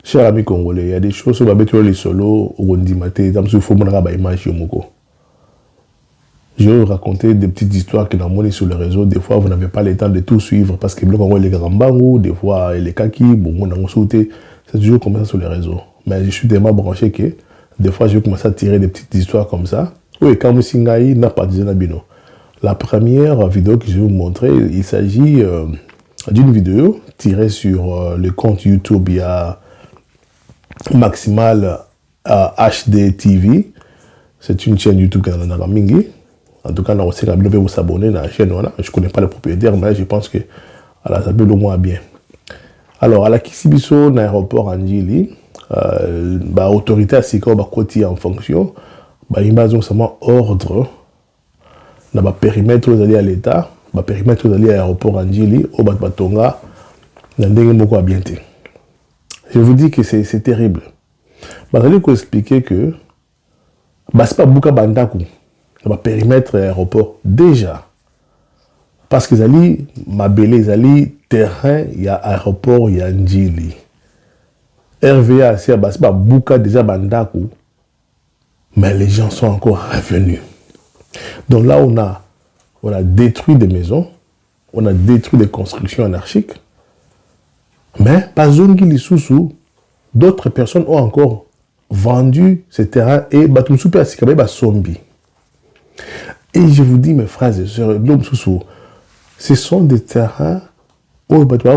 Chers amis congolais, il y a des choses sur les solos, au Gondimate, dans ce forum, on a image Yomoko. Je vais vous raconter des petites histoires que nous avons sur le réseau. Des fois, vous n'avez pas le temps de tout suivre parce que les Gambangou, des fois, les Kaki, bon, on a sauté. C'est toujours comme ça sur les réseaux. Mais je suis tellement branché que des fois, je vais commencer à tirer des petites histoires comme ça. Oui, Kamusingaï n'a pas dit Nabino. La première vidéo que je vais vous montrer, il s'agit d'une vidéo tirée sur le compte YouTube. Il y a Maximal HD TV. C'est une chaîne YouTube qui est dans la Mingi. En tout cas, on sait que vous vous abonner à la chaîne. Je ne connais pas le propriétaire, mais je pense que ça peut au moins bien. Alors, à la Kisibiso, l'aéroport Anjili, l'autorité a signé en fonction. Il a seulement ordre dans le périmètre où à l'État, le périmètre où à l'aéroport Anjili, au Batonga, dans le bien. Je vous dis que c'est terrible. Je vais vous expliquer que ce n'est pas Bouka Bandakou. Le périmètre aéroport déjà parce qu'ils allaient mabélé ils allaient terrain il y a aéroport il y a Njili RVA c'est pas Bouka déjà Bandaku mais les gens sont encore revenus. Donc là on a détruit des maisons, on a détruit des constructions anarchiques, mais pas Zongili Soussou, d'autres personnes ont encore vendu ces terrains et Batumsoupe à Sikabe Basombi. Et je vous dis, mes frères et sœurs, ce sont des terrains où il y a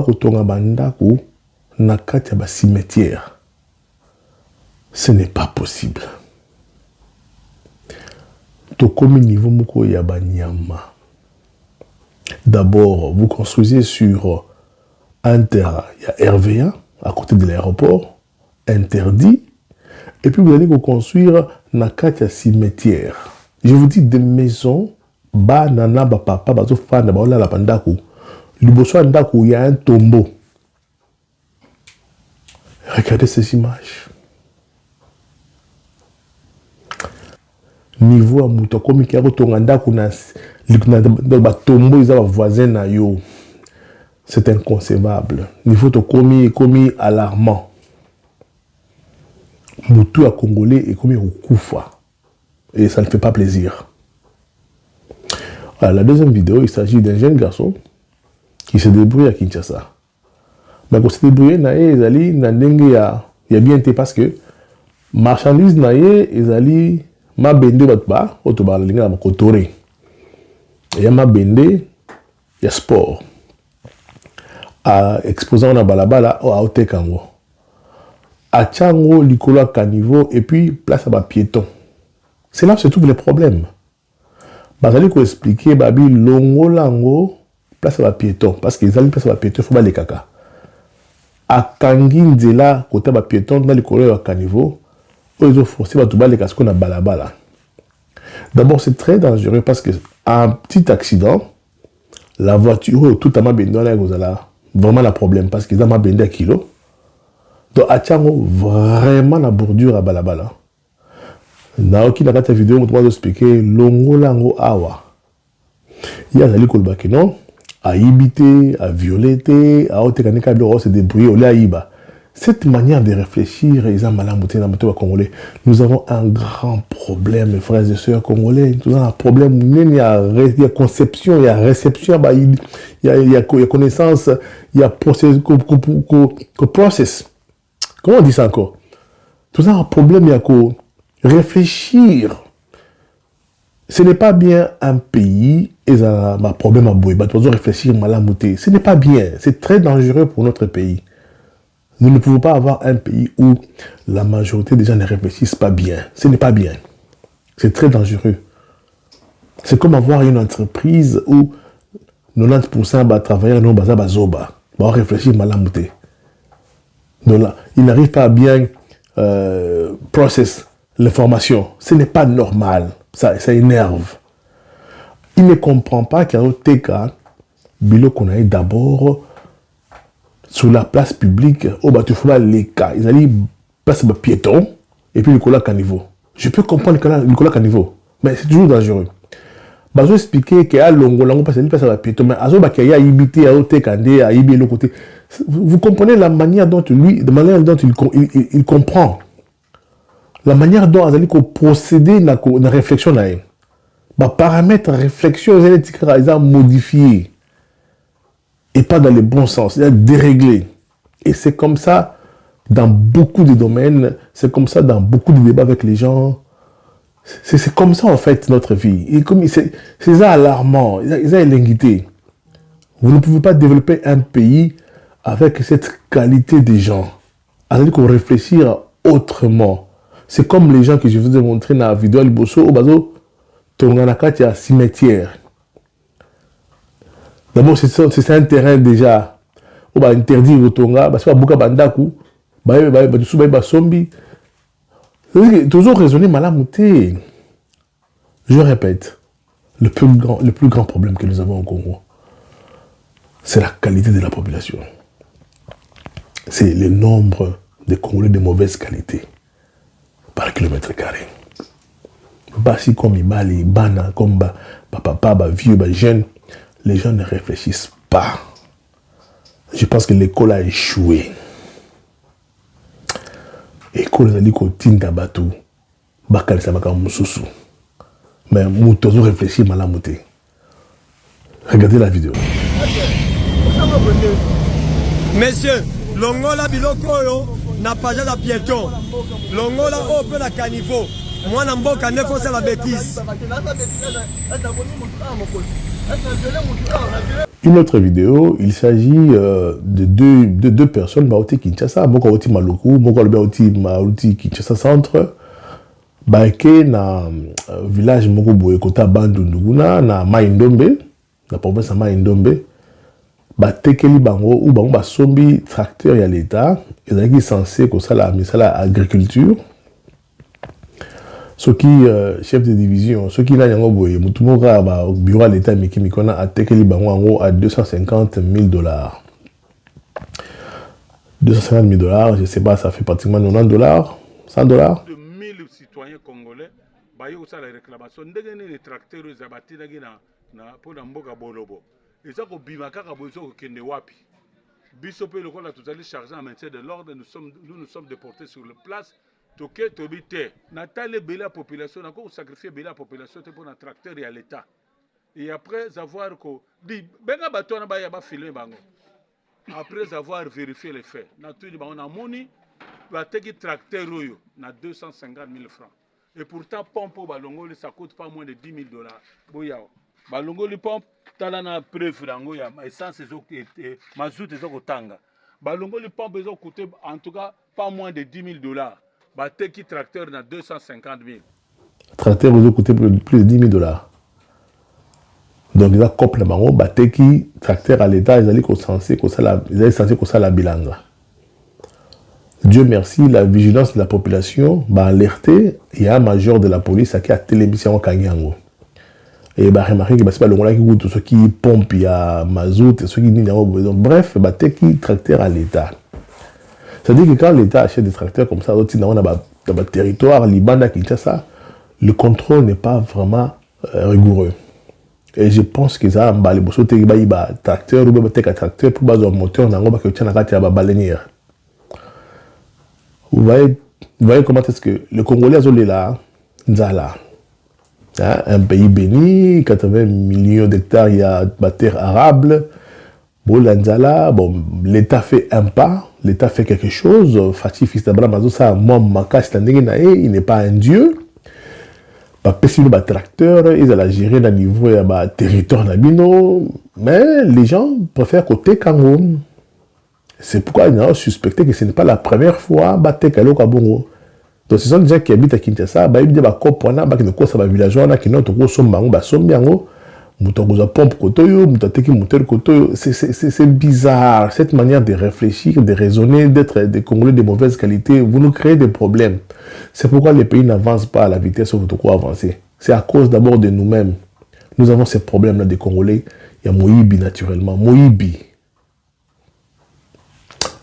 un cimetière. Ce n'est pas possible. D'abord, vous construisez sur un terrain, il y a RVA, à côté de l'aéroport, interdit, et puis vous allez vous construire un cimetière. Je vous dis des maisons, nana, papa, bazo fana, ba la pandaku. Liboso andaku, il y a un tombeau. Regardez ces images. Niveau à mouton, comme il y a un tombeau, ils ont voisin na yo. C'est inconcevable. Niveau de commis alarmant. Moutou à Congolais et commis au Koufa. Et ça ne fait pas plaisir. Alors, la deuxième vidéo, il s'agit d'un jeune garçon qui se débrouille à Kinshasa. Mais quand il se débrouille, il a bien été parce que marchandises, ils allaient mabende batba, autobar linga ma kotore. Il y a mabende, il y a sport. À exposant na balabala au Aotekango. À Tchango, Likola Caniveau, et puis place à piéton. C'est là que se trouvent les problèmes. Vous allez expliquer, Babi, longo lango, place à piéton. Parce qu'ils allaient place à piéton, il faut pas les caca. À Kangin, Zela, côté à piéton, dans les couleurs à caniveau, ils ont forcé à tout les casques à balabala. D'abord, c'est très dangereux parce que un petit accident, la voiture, tout à ma bende, vous avez vraiment le problème parce qu'ils ont ma bende à kilo. Donc, à Tchango, vraiment la bordure à balabala. Naoki na kata vidéo moi expliquer longo lango awa. Il y a des kolbaki non à ibiter, à violeter, à otekanika biro se débrouiller au laiba. Cette manière de réfléchir ils ont malamouté dans le congolais. Nous avons un grand problème mes frères et sœurs congolais. Nous avons un problème il y a conception, il y a réception, il y a connaissance, il y a process. Comment on dit ça encore? Tout ça un problème il y a réfléchir. Ce n'est pas bien un pays et ça a un problème à bouer. Tu dois réfléchir malamouté. Ce n'est pas bien. C'est très dangereux pour notre pays. Nous ne pouvons pas avoir un pays où la majorité des gens ne réfléchissent pas bien. Ce n'est pas bien. C'est très dangereux. C'est comme avoir une entreprise où 90% va travailler non baza bazoba. Va réfléchir malamouté. Donc là, il n'arrive pas à bien process l'information. Ce n'est pas normal. Ça énerve. Il ne comprend pas qu'il y a un cas, Bilo qu'on a d'abord sur la place publique, au Batoufla, les cas. Ils allaient passer le piéton et puis Nicolas Caniveau. Je peux comprendre Nicolas Caniveau, mais c'est toujours dangereux. bazo expliquer que à longo lango parce que passe à piéton mais azo bakaya ibité à ote kandé à ibé le côté. Vous comprenez la manière dont lui, de manière dont il comprend. La manière dont Azali ko procéder na réflexion na ba paramètres réflexion ils ont modifié et pas dans le bon sens, il a déréglé. Et c'est comme ça dans beaucoup de domaines, c'est comme ça dans beaucoup de débats avec les gens. C'est comme ça en fait notre vie. Et comme c'est ça alarmant, c'est l'inguité. Vous ne pouvez pas développer un pays avec cette qualité des gens. Alors qu'on réfléchir autrement. C'est comme les gens que je vous ai montré dans la vidéo Albosso au bazo Tonganaka, il y a cimetière. D'abord, c'est un terrain déjà. On va interdire au Tonga, parce que Buka Bandaku, Sombi. Toujours raisonner malamouté. Je répète, le plus grand problème que nous avons au Congo, c'est la qualité de la population. C'est le nombre de Congolais de mauvaise qualité par kilomètre carré. Basi comme Ibali, Bana, comme papa, vieux, jeune, les gens ne réfléchissent pas. Je pense que l'école a échoué. L'école a dit qu'on tinda batu, bakal sa baka mususu. Mais nous devons réfléchir malamouté. Regardez la vidéo. Messieurs, Longola Bilokoyo n'a pas de piéton. Longola open la caniveau. Moi, je suis un peu la bêtise. Une autre vidéo, il s'agit de deux personnes, Maoti Kinshasa, Mokoti Maluku, Mokoti Kinshasa Centre, Baeke na village Mokoboe Kota Bandunduguna, na Maïndombe, na province de Maïndombe, Batekeli Bango, ou Bango Basombi, tracteur et à l'État, ils ont censé que ça la agriculture. Ceux qui chef de division, ceux qui n'ont pas au bureau de l'État, mais qui a Tekeli Bango à 250 000 dollars. 250 000 dollars, je ne sais pas, ça fait pratiquement 90 dollars, 100 dollars. De 1000 citoyens congolais, ils ont la réclamation. Les tracteurs, ils ont été pour Mboka Bolobo. Ils ont bimaka besoin de Kendewapi. Bisope, le rôle a tout allé charger en maintien de l'ordre. Nous nous sommes déportés sur la place. Toké Tobité. Nathalie Bela population, encore sacrifié Bela population pour un tracteur et à l'État. Et après avoir dit, Benga Batona Baya filmé Bango. Après avoir vérifié les faits, on a moni, tracteur na 250 000 francs. Et pourtant, pompe au Balongoli, ça coûte pas moins de 10 000 dollars. Boyao. Balongoli pompe, talana preuve d'ango ya essence et mazout et tanga. Balongoli pompe, ils ont coûté en tout cas pas moins de 10 000 dollars. Bateki tracteur na 250 000. Tracteur, ils ont coûté plus de 10 000 dollars. Donc, ils ont coupé le bango, Bateki tracteur à l'État, ils allaient censé que ça la bilanga. Dieu merci, la vigilance de la population m'a alerté. Il y a un major de la police qui a télévisé en Kanyango. Et il a remarqué que c'est pas le monde qui goûte, ceux qui pompent, il y a mazout, ceux qui n'y ont pas besoin. Bref, Bateki tracteur à l'État. C'est-à-dire que quand l'État achète des tracteurs comme ça, dans le territoire, Libanda, Kinshasa, le contrôle n'est pas vraiment rigoureux. Et je pense que ça, les bossos tracteur ou tracteur pour baser un moteur, on a un baleinière. Vous voyez comment est-ce que le Congolais est là, Nzala. Un pays béni, 80 millions d'hectares, il y a de terre arable. Bon, Nzala, bon, l'État fait un pas, l'État fait quelque chose. Fatih Fistabra, ça, moi, il n'est pas un dieu. Les tracteurs, ils allaient gérer le niveau du territoire nabino, mais les gens préfèrent côté Kango. C'est pourquoi ils ont suspecté que ce n'est pas la première fois que Kalo Kabongo. Donc ce sont des gens qui habitent à Kinshasa, ils disent que ça va villageois qui n'ont pas c'est bizarre, cette manière de réfléchir, de raisonner, d'être des Congolais de mauvaise qualité, vous nous créez des problèmes. C'est pourquoi les pays n'avancent pas à la vitesse où vous devez avancer. C'est à cause d'abord de nous-mêmes. Nous avons ces problèmes-là des Congolais. Il y a Moïbi naturellement. Moïbi.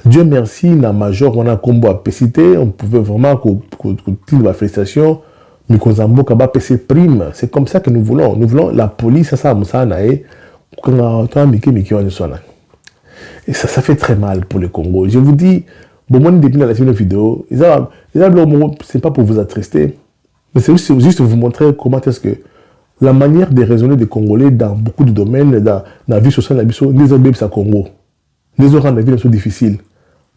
Dieu merci, na major, on a un combo à pécité, on pouvait vraiment la félicitation. Mikonzambo Kaba PC prime. C'est comme ça que nous voulons. Nous voulons la police, ça, et ça fait très mal pour le Congo. Je vous dis, bon, moi, depuis la semaine vidéo, c'est pas pour vous attrister, mais c'est juste vous montrer comment est-ce que la manière de raisonner des Congolais dans beaucoup de domaines, dans la vie sociale, les hommes à Congo, les gens rendent la vie difficile.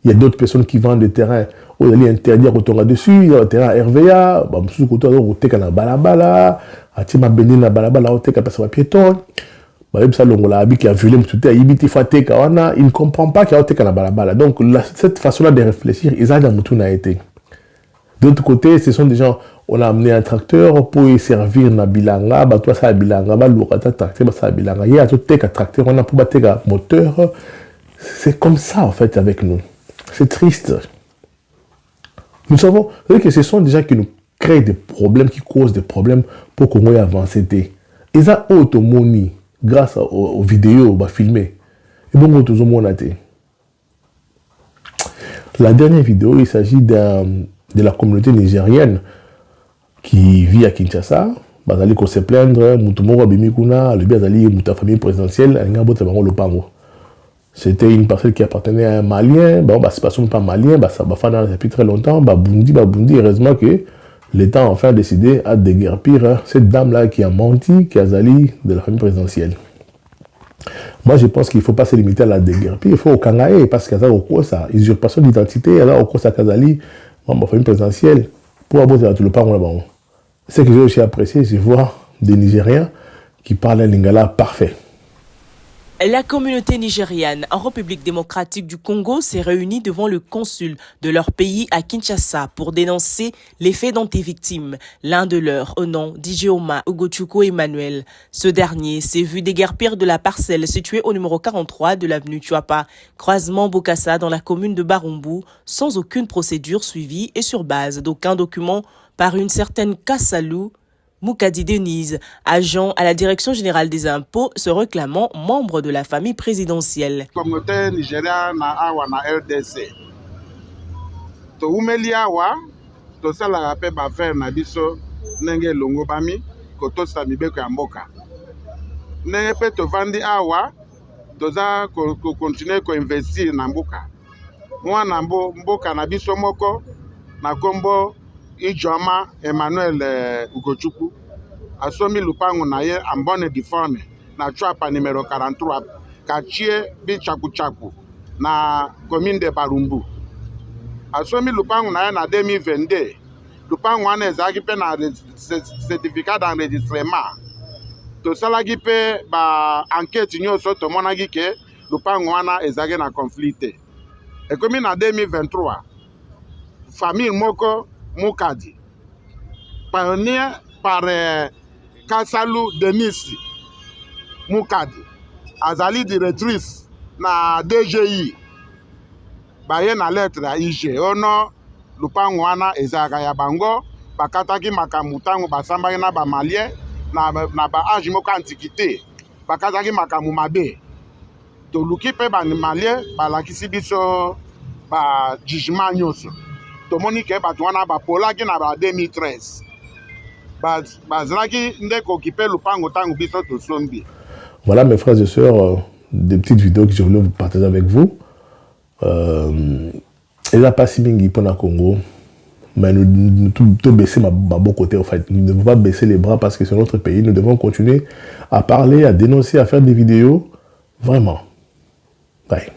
Il y a d'autres personnes qui vendent des terrains, on allait interdire au tour dessus, il y a un terrain RVA, bah, monsieur côté au teka na balabala, à tima béni na balabala, au teka passe piéton. Bah, ça longola abi qui a violé tout à ibiti faté kawana, il ne comprend pas qu'il y a teka na balabala. Donc cette façon-là de réfléchir, ils ont dans été. D'autre côté, ce sont des gens, on a amené un tracteur pour y servir na bilanga, bah toi ça bilanga, bah l'ourata tracteur, bah ça bilanga, il y a tout teka tracteur, on a pour battre moteur. C'est comme ça en fait avec nous. C'est triste. Nous savons que ce sont des gens qui nous créent des problèmes, qui causent des problèmes pour qu'on ait avancé. Ils ont autonomie grâce aux vidéos filmées. Et bon, tout le monde a été. La dernière vidéo, il s'agit de la communauté nigérienne qui vit à Kinshasa. Bazali ko se plaindre, mutumoro bimikuna, le biazali muta famille présidentielle, alinga bote bango lopango. C'était une parcelle qui appartenait à un Malien. Bon, bah, c'est pas malien, bah, ça va faire depuis très longtemps. Bah, Bundi, heureusement que l'État a enfin décidé à déguerpir cette dame-là qui a menti, qui a zali de la famille présidentielle. Moi, je pense qu'il ne faut pas se limiter à la déguerpir. Il faut au Kangaé, parce qu'il y a ça, usurpation d'identité, il y a au Kosa Kazali, ma famille présidentielle, pour aborder tout le parent là-bas. Ce que j'ai aussi apprécié, c'est voir des Nigériens qui parlent un lingala parfait. La communauté nigériane en République démocratique du Congo s'est réunie devant le consul de leur pays à Kinshasa pour dénoncer les faits dont est victime l'un de leurs au nom d'Ijeoma Ugochukwu Emmanuel. Ce dernier s'est vu déguerpir de la parcelle située au numéro 43 de l'avenue Chuapa, croisement Bokassa dans la commune de Barumbu, sans aucune procédure suivie et sur base d'aucun document par une certaine Kassalou Moukadi Denise, agent à la Direction générale des impôts, se réclamant membre de la famille présidentielle. Communauté nigériane na awa na RDC. To umeli awa, to sala rappel ba faire na biso nenge longo bami ko to sa mibeko ya mboka. Nenge pe to vandi awa, to za ko continuer ko investir na mboka. Mwana mboka na biso moko na kombo Ijeoma Emmanuel Ugochukwu asomi lupango na ye ambone difone na Chuapa numéro 43 kachie bi chaku na commune de Barumbu. Asomi lupango na ye na 2022 lupango wana ezaki pe na certificat d'enregistrement. To salaki pe ba enquête nyonso to monaki ke lupango wana ezaki na conflit. Et comme na 2023 famille moko Moukadi, pionnier par Kassalou Denise Moukadi, azali directrice na DGI, baye na lettre à IG, ono lupango wana ezaka ya bango, bakataki makamutango basambaki na ba malien, na ba age moko antiquité, bakataki makamu mabe. To luki pe ba malien, balakisi biso ba jugement nyonso. Monique Batouana Bapolaki na 2013. Bazlaki ndeko occupé le pango tango biso to sombi. Voilà mes frères et sœurs, des petites vidéos que je voulais vous partager avec vous. Et là pas si mingi pour le Congo, mais nous tout baisser ma bon côté en fait. Nous ne devons pas baisser les bras parce que c'est notre pays. Nous devons continuer à parler, à dénoncer, à faire des vidéos. Vraiment. Bye.